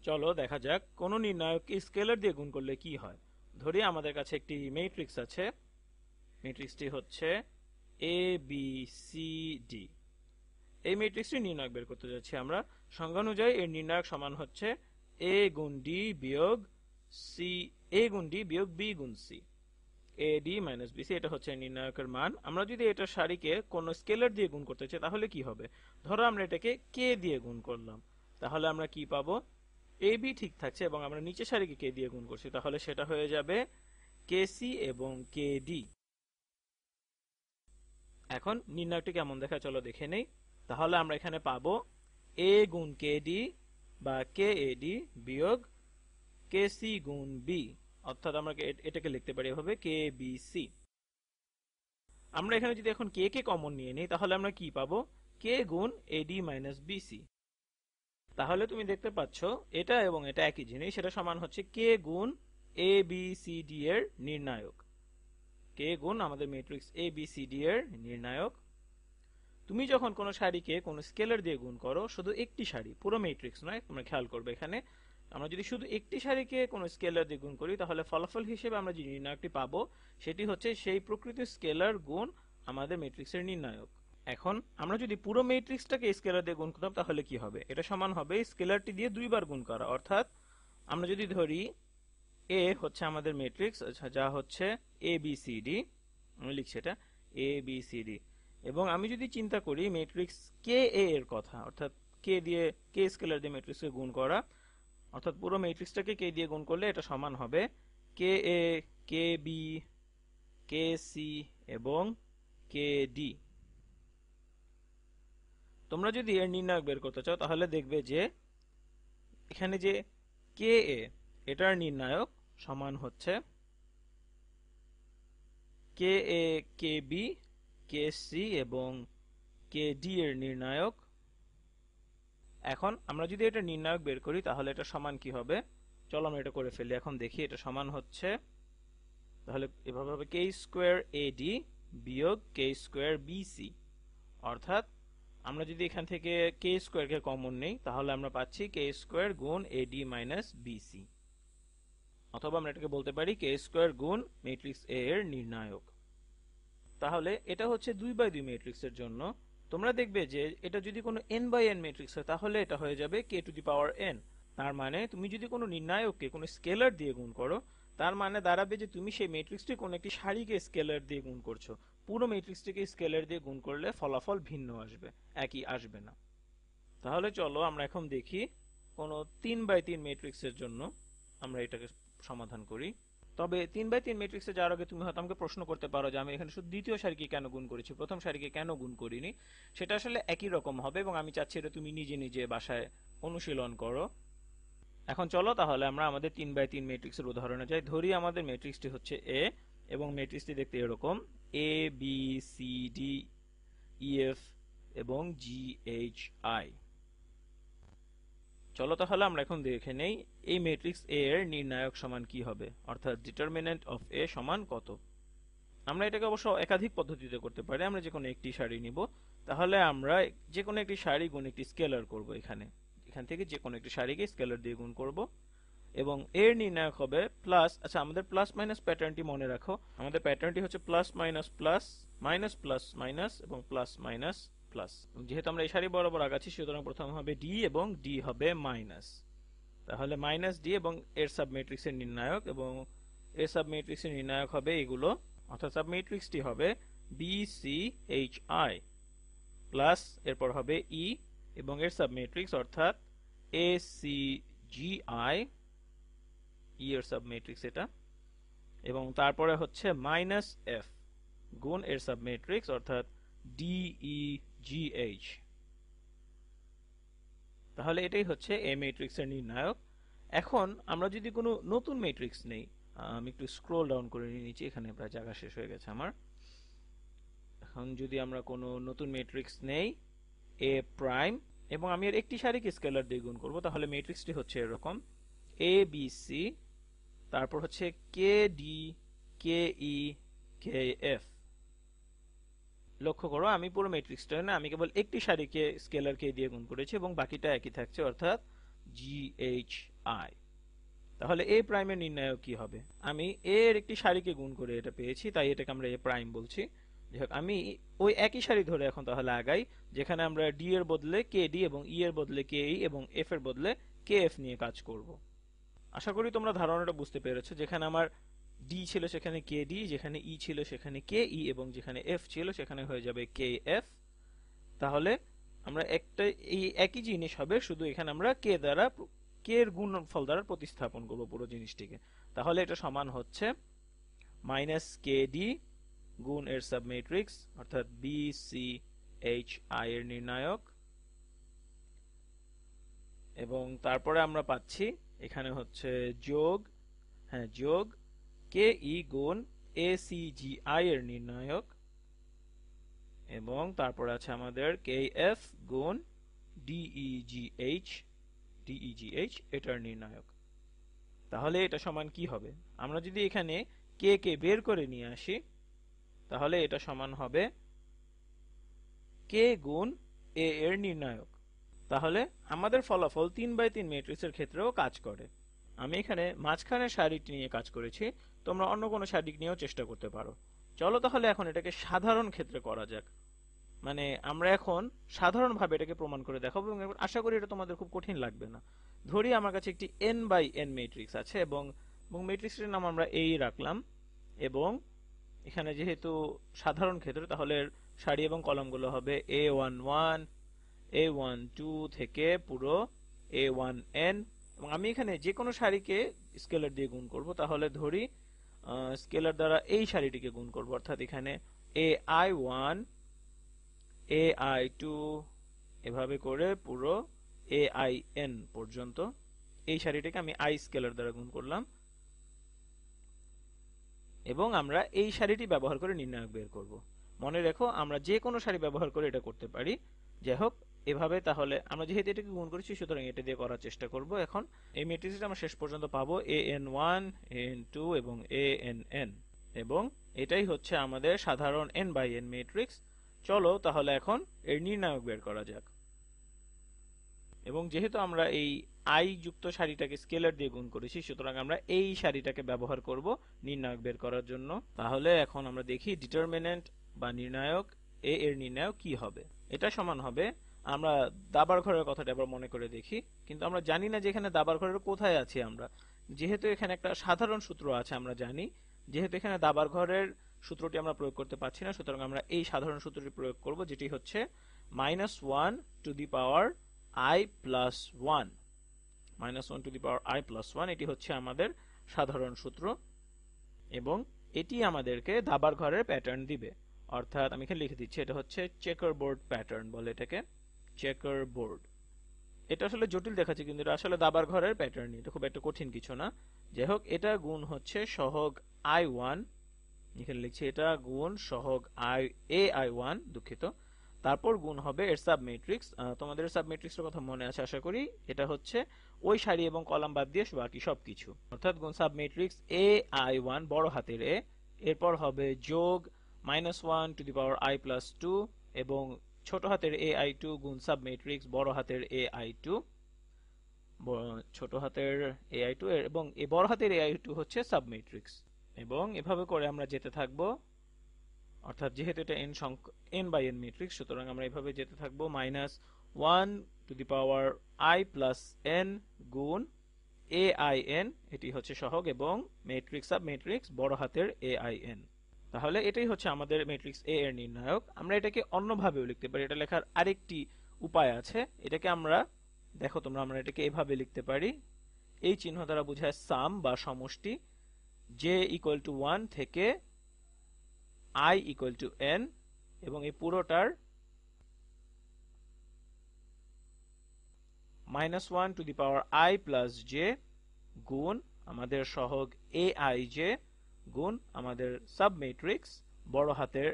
চলো দেখা যাক কোন নির্ণায়ককে স্কেলার দিয়ে গুণ করলে কি হয়। ধরি আমাদের কাছে একটি ম্যাট্রিক্স আছে। ম্যাট্রিক্সটি হচ্ছে এ বি সি ডি। এই ম্যাট্রিক্সটি নির্ণায়ক বের করতে যাচ্ছি আমরা। সংজ্ঞা অনুযায়ী এর নির্ণায়ক সমান হচ্ছে এ গুণ ডি বিয়োগ সি, এ গুণ ডি বিয়োগ বি গুণ C. A D minus BC এটা হচ্ছে নির্ণায়কের মান। আমরা যদি এটা সারিকে কোনো স্কেলার দিয়ে গুণ করতে চাই তাহলে কি হবে? ধরো আমরা এটাকে কে দিয়ে গুণ করলাম, তাহলে আমরা কি পাবো? এ বি ঠিক থাকছে এবং আমরা নিচের সারিকে কে দিয়ে গুণ করছি, তাহলে সেটা হয়ে যাবে কে সি এবং কে ডি। এখন নির্ণায়কটি কেমন দেখা চলো দেখে নেই। তাহলে আমরা এখানে পাবো এ গুণ কে ডি বা কে এ ডি বিয়োগ কে সি গুণ বি, অর্থাৎ আমরা এটাকে লিখতে পারি এভাবে কে বি সি। আমরা এখানে যদি এখন কে কে কমন নিয়ে নিই তাহলে আমরা কি পাবো? কে গুণ এডি মাইনাস বিসি। তাহলে তুমি দেখতে পাচ্ছ এটা এবং এটা একই জিনিস, সেটা সমান হচ্ছে কে গুণ এ বি সি ডি এর নির্ণায়ক। কে গুণ আমাদের ম্যাট্রিক্স এ বি সি ডি এর নির্ণায়ক। তুমি যখন কোনো সারিকে কোনো স্কেলার দিয়ে গুণ করো, শুধু একটি সারি, পুরো ম্যাট্রিক্স নয়, তোমরা খেয়াল করবে এখানে আমরা যদি শুধু একটি সারিকে কোনো স্কেলার দিয়ে গুণ করি তাহলে ফলাফল হিসেবে আমরা যে নির্ণায়কটি পাবো সেটি হচ্ছে সেই প্রকৃতির স্কেলার গুণ আমাদের ম্যাট্রিক্সের নির্ণায়ক। এখন আমরা যদি পুরো ম্যাট্রিক্সটাকে স্কেলার দিয়ে গুণ করতাম তাহলে কি হবে? এটা সমান হবে স্কেলারটি দিয়ে দুইবার গুণ করা। অর্থাৎ আমরা যদি ধরি এ হচ্ছে আমাদের ম্যাট্রিক্স, যা হচ্ছে এ বি সি ডি, আমি লিখছি এটা এ বি সি ডি, এবং আমি যদি চিন্তা করি ম্যাট্রিক্স কে এ এর কথা, অর্থাৎ কে দিয়ে কে স্কেলার দিয়ে ম্যাট্রিক্সকে গুণ করা, অর্থাৎ পুরো ম্যাট্রিক্সটাকে কে দিয়ে গুণ করলে এটা সমান হবে কে এ, কে বি, কে সি এবং কে ডি। তোমরা যদি এর নির্ণায়ক বের করতে চাও তাহলে দেখবে যে এখানে যে কে এ এটার নির্ণায়ক সমান হচ্ছে কে এ, কে বি, কে সি এবং কে ডি এর নির্ণায়ক। এখন আমরা যদি এটা নির্ণায়ক বের করি তাহলে এটা সমান কি হবে? চলো আমরা এটা করে ফেলি। এখন দেখি এটা সমান হচ্ছে, তাহলে এভাবে হবে কে স্কোয়ার এ ডি বিয়োগ কে স্কোয়ার বি সি। অর্থাৎ আমরা যদি এখান থেকে কে স্কোয়ারকে কমন নেই তাহলে আমরা পাচ্ছি কে স্কোয়ার গুণ এডি মাইনাস বিসি, অথবা আমরা এটাকে বলতে পারি কে স্কোয়ার গুণ ম্যাট্রিক্স এ এর নির্ণায়ক। তাহলে এটা হচ্ছে 2/2 ম্যাট্রিক্সের জন্য। তোমরা দেখবে যে এটা যদি কোনো n/n ম্যাট্রিক্স হয় তাহলে এটা হয়ে যাবে k to the power n। তার মানে তুমি যদি কোনো নির্ণায়ককে কোনো স্কেলার দিয়ে গুণ করো তার মানে দাঁড়াবে যে তুমি সেই ম্যাট্রিক্সটি কোনো একটি সারিকে স্কেলার দিয়ে গুণ করছো। পুরো ম্যাট্রিক্সটিকে স্কেলার দিয়ে গুণ করলে ফলাফল ভিন্ন আসবে, একই আসবে না। তাহলে চলো আমরা এখন দেখি কোনো 3/3 ম্যাট্রিক্সের জন্য আমরা এটাকে সমাধান করি। তবে 3/3 ম্যাট্রিক্সে যাওয়ার আগে তুমি হয়তো আমাকে প্রশ্ন করতে পারো যে আমি এখানে শুধু দ্বিতীয় সারিকে কেন গুণ করেছি, প্রথম সারিকে কেন গুণ করিনি। সেটা আসলে একই রকম হবে এবং আমি চাচ্ছি এটা তুমি নিজে নিজে বাসায় অনুশীলন করো। এখন চলো তাহলে আমরা আমাদের 3/3 ম্যাট্রিক্সের উদাহরণে যাই। ধরি আমাদের ম্যাট্রিক্সটি হচ্ছে এ এবং ম্যাট্রিক্সটি দেখতে এরকম A B C D E F এবং জি এইচ আই। চলো তাহলে আমরা এখন দেখে নেই এই ম্যাট্রিক্স এ এর নির্ণায়ক সমান কি হবে, অর্থাৎ ডিটারমিনেন্ট অফ এ সমান কত। আমরা এটাকে অবশ্য একাধিক পদ্ধতিতে করতে পারি। আমরা যে কোনো একটি সারি নিব, তাহলে আমরা যে কোনো একটি সারি গুণ একটি স্কেলার করব। এখান থেকে যে কোনো একটি সারিকে স্কেলার দিয়ে গুণ করব এবং এর নির্ণায়ক হবে প্লাস। আচ্ছা, আমাদের প্লাস মাইনাস প্যাটার্নটি মনে রাখো। আমাদের প্যাটার্নটি হচ্ছে plus minus plus, minus plus minus এবং প্লাস মাইনাস প্লাস। যেহেতু আমরা এই সারি বরাবর আগাচ্ছি সুতরাং প্রথম হবে ডি এবং ডি হবে মাইনাস। তাহলে মাইনাস ডি এবং এর সাবমেট্রিক্সের নির্ণায়ক, এবং এর সাবমেট্রিক্সের নির্ণায়ক হবে এগুলো, অর্থাৎ সাবমেট্রিক্সটি হবে B C H I plus এরপর হবে ই এবং এর সাবমেট্রিক্স অর্থাৎ এ সি জি আই, ই এর সাবমেট্রিক্স এটা, এবং তারপরে হচ্ছে মাইনাস এফ গুণ এর সাবমেট্রিক্স অর্থাৎ ডিই জি এইচ। তাহলে এটাই হচ্ছে এই ম্যাট্রিক্সের নির্ণায়ক। এখন আমরা যদি কোনো নতুন ম্যাট্রিক্স নেই, আমি একটু স্ক্রল ডাউন করে নিয়েছি, এখানে প্রায় জায়গা শেষ হয়ে গেছে আমার। এখন যদি আমরা কোনো নতুন ম্যাট্রিক্স নেই এ প্রাইম এবং আমি এর একটি সারিকে স্কেলার দিয়ে গুণ করব, তাহলে ম্যাট্রিক্সটি হচ্ছে এরকম এ বি সি, তারপর হচ্ছে কে ডি, কে ই, কে এফ। লক্ষ্য করো আমি পুরো ম্যাট্রিক্সটা না, আমি কেবল একটি সারিকে স্কেলার কে দিয়ে গুণ করেছি এবং বাকিটা একই থাকছে, অর্থাৎ GHI। তাহলে এ প্রাইমের নির্ণায়ক কি হবে? আমি এ এর একটি সারিকে গুণ করে এটা পেয়েছি, তাই এটাকে আমরা এ প্রাইম বলছি। যাই হোক, আমি ওই একই সারি ধরে এখন তাহলে আগাই, যেখানে আমরা ডি এর বদলে কে ডি এবং ই এর বদলে কে ই এবং এফ এর বদলে কে এফ নিয়ে কাজ করব। আশা করি তোমরা ধারণাটা বুঝতে পেরেছো। যেখানে আমার ডি ছিল সেখানে কে ডি, যেখানে ই ছিল সেখানে কে ই এবং যেখানে এফ ছিল সেখানে হয়ে যাবে কে এফ। তাহলে আমরা একটা এই একই জিনিস হবে, শুধু এখানে আমরা কে দ্বারা কে এর গুণফল দ্বারা প্রতিস্থাপন করব পুরো জিনিসটিকে। তাহলে এটা সমান হচ্ছে মাইনাস কে ডি গুণ এর সাবমেট্রিক্স অর্থাৎ বি সি এইচ আই এর নির্ণায়ক, এবং তারপরে আমরা পাচ্ছি এখানে হচ্ছে যোগ, যোগ কে ই গুণ এ সি জি আই এর নির্ণায়ক, এবং তারপর আছে আমাদের কে এফ গুণ ডিইজিএইচ এটার নির্ণায়ক। তাহলে এটা সমান কি হবে? আমরা যদি এখানে কে কে বের করে নিয়ে আসি তাহলে এটা সমান হবে কে গুণ এ এর নির্ণায়ক। তাহলে আমাদের ফলাফল 3x3 ম্যাট্রিক্সের ক্ষেত্রেও কাজ করে। আমি এখানে মাঝখানের সারিটি নিয়ে কাজ করেছি, তোমরা অন্য কোনো সারি নিয়েও চেষ্টা করতে পারো। চলো তাহলে এখন এটাকে সাধারণ ক্ষেত্রে করা যাক। মানে আমরা এখন সাধারণভাবে এটাকে প্রমাণ করে দেখাবো এবং আশা করি এটা তোমাদের খুব কঠিন লাগবে না। ধরি আমার কাছে একটি n×n ম্যাট্রিক্স আছে এবং ম্যাট্রিক্সটির নাম আমরা এই রাখলাম, এবং এখানে যেহেতু সাধারণ ক্ষেত্র তাহলে সারি এবং কলামগুলো হবে a11 a12 থেকে পুরো a1n, এবং আমি এখানে যে কোনো সারিকে স্কেলার দিয়ে গুণ করব। তাহলে ধরি স্কেলার দ্বারা এই সারিটিকে গুণ করব, অর্থাৎ এখানে ai1 ai2 এভাবে করে পুরো ain পর্যন্ত এই সারিটিকে আমি i স্কেলার দ্বারা গুণ করলাম, এবং আমরা এই সারিটি ব্যবহার করে নির্ণায়ক বের করব। মনে রেখো আমরা যে কোনো সারি ব্যবহার করে এটা করতে পারি। যাই হোক, এভাবে তাহলে আমরা যেহেতু এটাকে গুণ করেছি সুতরাং এটা দিয়ে করার চেষ্টা করব। এখন এই ম্যাট্রিক্সটা আমরা শেষ পর্যন্ত পাবো an1 an2 এবং ann, এবং এটাই হচ্ছে আমাদের সাধারণ n×n ম্যাট্রিক্স। চলো তাহলে এখন এর নির্ণায়ক বের করা যাক। এবং যেহেতু আমরা এই i যুক্ত সারিটাকে স্কেলার দিয়ে গুণ করেছি সুতরাং আমরা এই সারিটাকে ব্যবহার করব নির্ণায়ক বের করার জন্য। তাহলে এখন আমরা দেখি ডিটারমিনেন্ট বা নির্ণায়ক এ এর নির্ণায়ক কি হবে। এটা সমান হবে, আমরা দাবার ঘরের কথাটা আবার মনে করে দেখি, কিন্তু আমরা জানি না যে এখানে দাবার ঘরের কোথায় আছি আমরা। যেহেতু এখানে একটা সাধারণ সূত্র আছে আমরা জানি, যেহেতু এখানে দাবার ঘরের সূত্রটি আমরা প্রয়োগ করতে পারছি না সুতরাং আমরা এই সাধারণ সূত্রটি প্রয়োগ করব, যেটি হচ্ছে -1 to the power i plus 1, -1 to the power i plus 1, এটি হচ্ছে আমাদের সাধারণ সূত্র, এবং এটি আমাদেরকে দাবার ঘরের প্যাটার্ন দিবে। অর্থাৎ আমি এখানে লিখে দিচ্ছি, এটা হচ্ছে চেকার বোর্ড প্যাটার্ন বলে এটাকে, চেকার বোর্ড। এটা আসলে জটিল দেখাচ্ছে কিন্তু এটা আসলে দাবার ঘরের প্যাটার্ন, এটা খুব একটা কঠিন কিছু না। যাই হোক, এটা গুণ হচ্ছে সহগ i1, এখানে লিখছি এটা গুণ সহগ ai1, দুঃখিত। তারপর গুণ হবে এর সাবমেট্রিক্স, তোমাদের সাবমেট্রিক্সের কথা মনে আছে আশা করি, এটা হচ্ছে ওই সারি এবং কলাম বাদ দিয়ে বাকি সবকিছু, অর্থাৎ গুণ সাবমেট্রিক্স ai1 বড় হাতের এ, এরপর হবে যোগ -1 to the power i plus 2 এবং ছোট হাতের ai2 গুণ সাবমেট্রিক্স বড় হাতের ai2, ছোট হাতের ai2 এবং এই বড় হাতের ai2 হচ্ছে সাবমেট্রিক্স, এবং এভাবে করে আমরা যেতে থাকবো। অর্থাৎ যেহেতু এটা n×n ম্যাট্রিক্স সুতরাং আমরা এভাবে যেতে থাকবো -1 to the power i plus n গুণ ain, এটি হচ্ছে সহগ এবং ম্যাট্রিক্স সাবমেট্রিক্স বড় হাতের ain। তাহলে এটাই হচ্ছে আমাদের ম্যাট্রিক্স এ এর নির্ণায়ক। আমরা এটাকে অন্যভাবেও লিখতে পারি, এটা লেখার আরেকটি উপায় আছে। এটাকে আমরা দেখো তোমরা, আমরা এটাকে এভাবে লিখতে পারি, এই চিহ্ন দ্বারা বোঝায় সাম বা সমষ্টি, j = 1 থেকে i = n, এবং এই পুরোটার -1 to the power i plus j গুণ আমাদের সহগ aij গুণ আমাদের সাবমেট্রিক্স বড় হাতের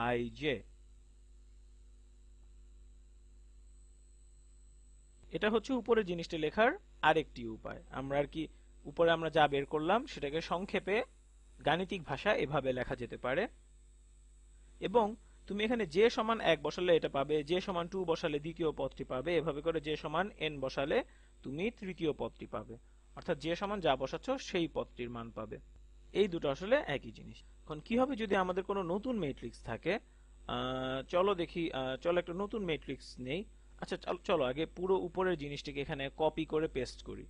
aij। এটা হচ্ছে উপরের জিনিসটি লেখার আরেকটি উপায়। আমরা আর কি উপরে আমরা যা বের করলাম সেটাকে সংক্ষেপে গাণিতিক ভাষা এভাবে লেখা যেতে পারে, এবং তুমি এখানে j = 1 বসালে এটা পাবে, j = 2 বসালে দ্বিতীয় পদটি পাবে, এভাবে করে j = n বসালে তুমি তৃতীয় পদটি পাবে। অর্থাৎ যে সমান যা বসাচ্ছ সেই পদটির মান পাবে। এই দুটো আসলে একই জিনিস। এখন কি হবে যদি আমাদের কোনো নতুন ম্যাট্রিক্স থাকে? চলো দেখি, চলো একটা নতুন ম্যাট্রিক্স নেই। আচ্ছা চলো আগে পুরো উপরের জিনিসটিকে এখানে কপি করে পেস্ট করি।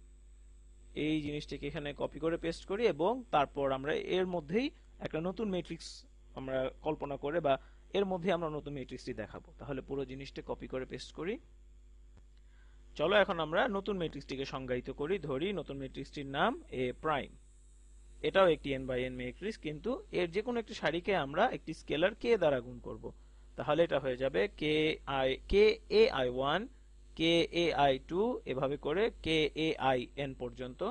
এই জিনিসটিকে এখানে কপি করে পেস্ট করি এবং তারপর আমরা এর মধ্যেই একটা নতুন ম্যাট্রিক্স আমরা কল্পনা করে, বা এর মধ্যে আমরা নতুন ম্যাট্রিক্সটি দেখাবো। তাহলে পুরো জিনিসটা কপি করে পেস্ট করি। চলো এখন আমরা নতুন ম্যাট্রিক্সটিকে সংজ্ঞায়িত করি। ধরি নতুন ম্যাট্রিক্সটির নাম এ প্রাইম। এটাও একটি n বাই n ম্যাট্রিক্স, কিন্তু এর যে কোনো একটি সারিকে আমরা একটি স্কেলার k দ্বারা গুণ করব। তাহলে এটা হয়ে যাবে kai1 kai2 এভাবে করে kain পর্যন্ত।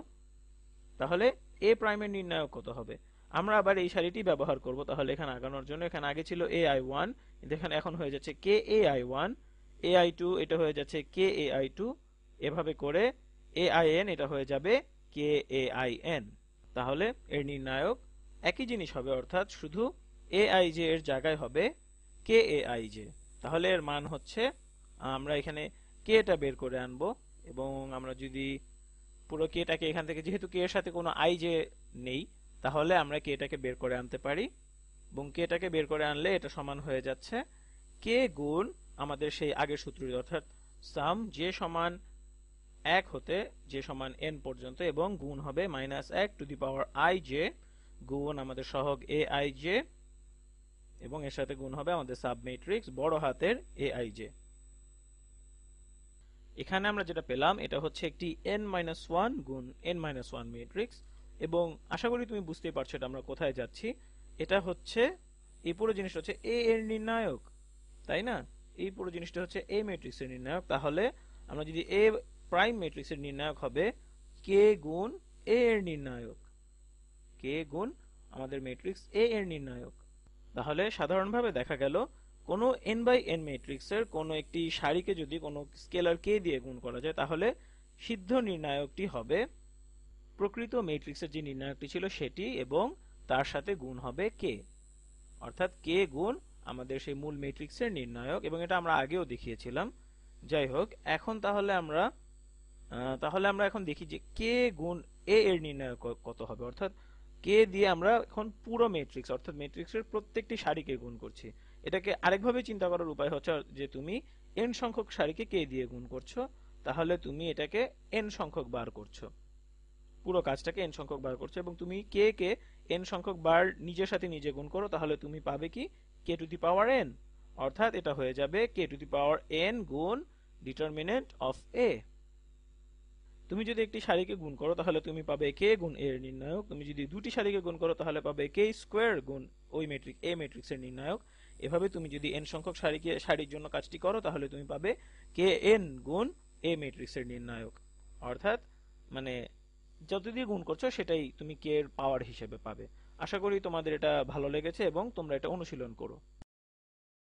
তাহলে a প্রাইমের নির্ণায়ক কত হবে? আমরা আবার এই সারিটি ব্যবহার করব। তাহলে এখানে আগানোর জন্য এখানে আগে ছিল ai1, দেখেন এখন হয়ে যাচ্ছে kai1, ai2 এটা হয়ে যাচ্ছে kai2, এভাবে করে ain এটা হয়ে যাবে kain। তাহলে এর নির্ণায়ক একই জিনিস হবে, অর্থাৎ শুধু aij এর জায়গায় হবে kaij। তাহলে এর মান হচ্ছে, আমরা এখানে কে টা বের করে আনবো এবং আমরা যদি পুরো কে টাকে এখান থেকে, যেহেতু কে এর সাথে কোনো আই যে নেই, তাহলে আমরা কে টাকে বের করে আনতে পারি এবং কে টাকে বের করে আনলে এটা সমান হয়ে যাচ্ছে কে গুণ আমাদের সেই আগের সূত্রটি, অর্থাৎ সাম যে সমান 1 হতে যে সমান n পর্যন্ত এবং গুণ হবে -1 to the power i j গুণ আমাদের সহগ a i j এবং এর সাথে গুণ হবে আমাদের সাব ম্যাট্রিক্স বড় হাতের a i j। এখানে আমরা যেটা পেলাম এটা হচ্ছে একটি n-1 গুণ n-1 ম্যাট্রিক্স এবং আশা করি তুমি বুঝতেই পারছো এটা আমরা কোথায় যাচ্ছি। এটা হচ্ছে, এই পুরো জিনিসটা হচ্ছে a এর নির্ণায়ক, তাই না? এই পুরো জিনিসটা হচ্ছে a ম্যাট্রিক্সের নির্ণায়ক। তাহলে আমরা যদি a প্রাইম ম্যাট্রিক্সের নির্ণায়ক হবে k গুণ a এর নির্ণায়ক, k গুণ আমাদের ম্যাট্রিক্স a এর নির্ণায়ক। তাহলে সাধারণভাবে দেখা গেল কোনো n বাই n ম্যাট্রিক্সের কোনো একটি সারিকে যদি কোনো স্কেলার k দিয়ে গুণ করা যায়, তাহলে সিদ্ধ নির্ণায়কটি হবে প্রকৃত ম্যাট্রিক্সের যে নির্ণায়কটি ছিল সেটি এবং তার সাথে গুণ হবে k, অর্থাৎ k গুণ আমাদের সেই মূল ম্যাট্রিক্সের নির্ণায়ক, এবং এটা আমরা আগেও দেখিয়েছিলাম। যাই হোক, এখন তাহলে আমরা এখন দেখি যে k গুণ a এর নির্ণায়ক কত হবে। অর্থাৎ k দিয়ে আমরা এখন পুরো ম্যাট্রিক্স, অর্থাৎ ম্যাট্রিক্সের প্রত্যেকটি সারিকে গুণ করছি। এটাকে আরেকভাবে চিন্তা করার উপায় হচ্ছে যে তুমি n সংখ্যক সারিকে k দিয়ে গুণ করছো, তাহলে তুমি এটাকে n সংখ্যক বার করছো, পুরো কাজটাকে n সংখ্যক বার করছো এবং তুমি k কে n সংখ্যক বার নিজের সাথে নিজে গুণ করো, তাহলে তুমি পাবে কি k to the power n, অর্থাৎ এটা হয়ে যাবে k to the power n গুণ ডিটারমিনেন্ট অফ a। তুমি যদি একটি সারিকে গুণ করো তাহলে তুমি পাবে k গুণ a এর নির্ণায়ক, তুমি যদি দুটি সারিকে গুণ করো তাহলে পাবে k স্কয়ার গুণ ওই ম্যাট্রিক্স a ম্যাট্রিক্সের নির্ণায়ক। এভাবে তুমি যদি n সংখ্যক সারির জন্য কাজটি করো তাহলে তুমি পাবে kn গুণ a ম্যাট্রিক্সের নির্ণায়ক, অর্থাৎ মানে যত দিয়ে গুণ করছো সেটাই তুমি k এর পাওয়ার হিসেবে পাবে। আশা করি তোমাদের এটা ভালো লেগেছে এবং তোমরা এটা অনুশীলন করো।